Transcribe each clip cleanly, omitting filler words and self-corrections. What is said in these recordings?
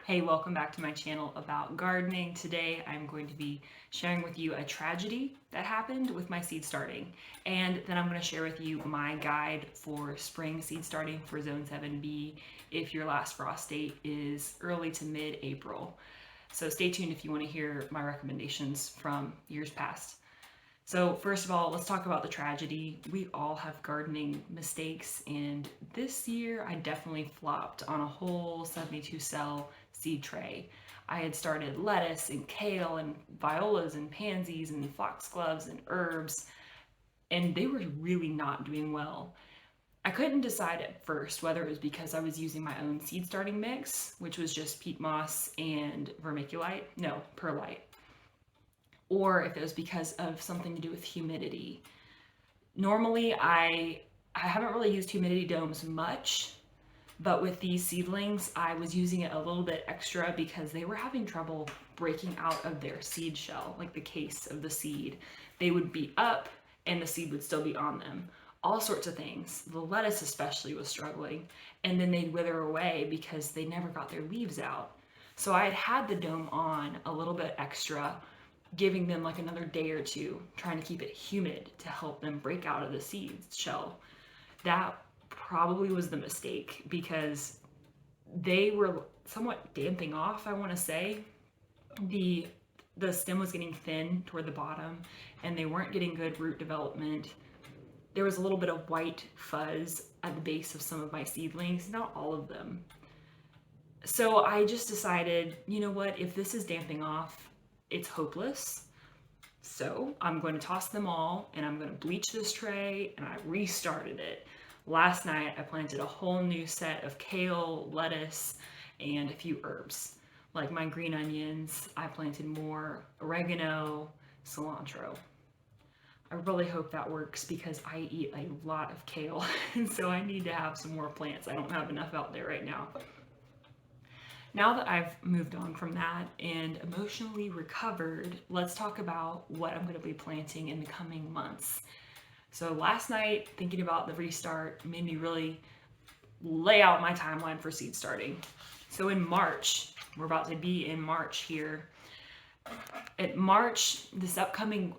Hey, welcome back to my channel about gardening. Today I'm going to be sharing with you a tragedy that happened with my seed starting, and then I'm going to share with you my guide for spring seed starting for Zone 7B if your last frost date is early to mid-April. So stay tuned if you want to hear my recommendations from years past. So first of all, let's talk about the tragedy. We all have gardening mistakes, and this year I definitely flopped on a whole 72 cell seed tray. I had started lettuce and kale and violas and pansies and foxgloves and herbs, and they were really not doing well. I couldn't decide at first whether it was because I was using my own seed starting mix, which was just peat moss and perlite, or if it was because of something to do with humidity. Normally, I haven't really used humidity domes much, but with these seedlings, I was using it a little bit extra because they were having trouble breaking out of their seed shell, like the case of the seed. They would be up and the seed would still be on them. All sorts of things. The lettuce especially was struggling, and then they'd wither away because they never got their leaves out. So I had the dome on a little bit extra, giving them like another day or two, trying to keep it humid to help them break out of the seed shell. That probably was the mistake because they were somewhat damping off, I want to say. The stem was getting thin toward the bottom, and they weren't getting good root development. There was a little bit of white fuzz at the base of some of my seedlings, not all of them. So I just decided, you know what, if this is damping off, it's hopeless. So I'm going to toss them all, and I'm going to bleach this tray, and I restarted it. Last night I planted a whole new set of kale, lettuce, and a few herbs. Like my green onions, I planted more oregano, cilantro. I really hope that works because I eat a lot of kale, and so I need to have some more plants. I don't have enough out there right now. Now that I've moved on from that and emotionally recovered, let's talk about what I'm going to be planting in the coming months. So last night, thinking about the restart made me really lay out my timeline for seed starting. So in March, we're about to be in March here. At March, this upcoming,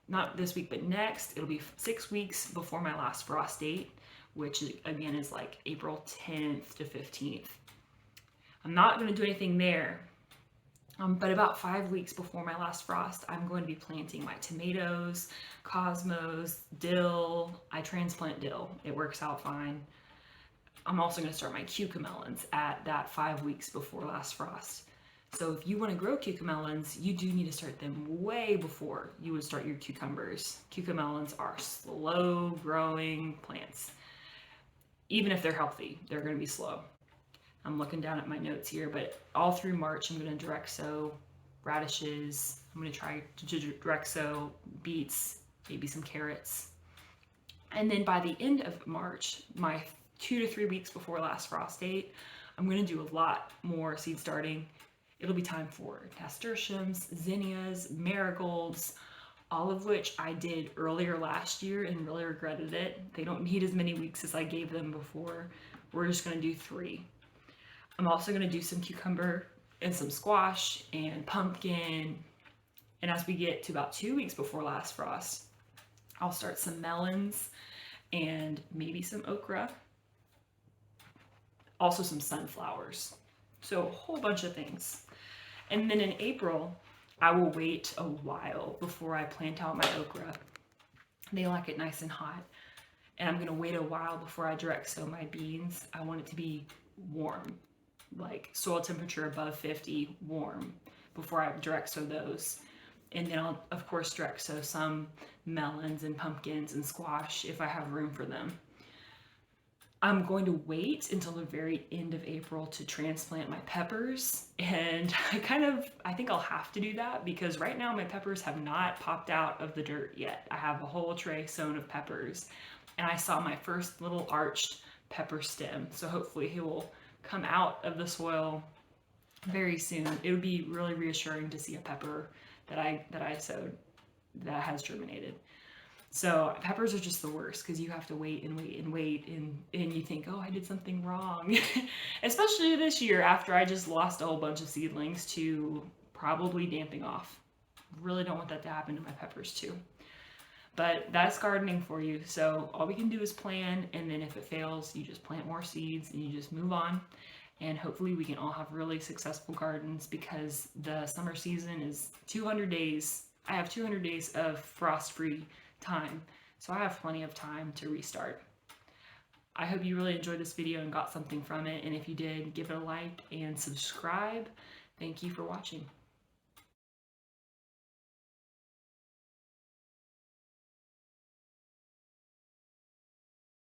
not this week, but next, it'll be 6 weeks before my last frost date, which again is like April 10th to 15th. I'm not going to do anything there. But about 5 weeks before my last frost, I'm going to be planting my tomatoes, cosmos, dill. I transplant dill. It works out fine. I'm also going to start my cucamelons at that 5 weeks before last frost. So if you want to grow cucamelons, you do need to start them way before you would start your cucumbers. Cucamelons are slow growing plants. Even if they're healthy, they're going to be slow. I'm looking down at my notes here, but all through March, I'm going to direct sow radishes. I'm going to try to direct sow beets, maybe some carrots. And then by the end of March, my 2 to 3 weeks before last frost date, I'm going to do a lot more seed starting. It'll be time for nasturtiums, zinnias, marigolds, all of which I did earlier last year and really regretted it. They don't need as many weeks as I gave them before. We're just going to do 3. I'm also going to do some cucumber and some squash and pumpkin. And as we get to about 2 weeks before last frost, I'll start some melons and maybe some okra. Also some sunflowers. So a whole bunch of things. And then in April, I will wait a while before I plant out my okra. They like it nice and hot. And I'm going to wait a while before I direct sow my beans. I want it to be warm, like soil temperature above 50, warm, before I direct sow those. And then I'll of course direct sow some melons and pumpkins and squash if I have room for them. I'm going to wait until the very end of April to transplant my peppers, and I think I'll have to do that because right now my peppers have not popped out of the dirt yet. I have a whole tray sown of peppers, and I saw my first little arched pepper stem, so hopefully he will come out of the soil very soon. It would be really reassuring to see a pepper that I sowed that has germinated. So peppers are just the worst because you have to wait and wait and wait, and you think, oh, I did something wrong. Especially this year after I just lost a whole bunch of seedlings to probably damping off. Really don't want that to happen to my peppers too. But that's gardening for you. So all we can do is plan, and then if it fails, you just plant more seeds and you just move on. And hopefully we can all have really successful gardens, because the summer season is 200 days. I have 200 days of frost-free time, so I have plenty of time to restart. I hope you really enjoyed this video and got something from it, and if you did, give it a like and subscribe. Thank you for watching.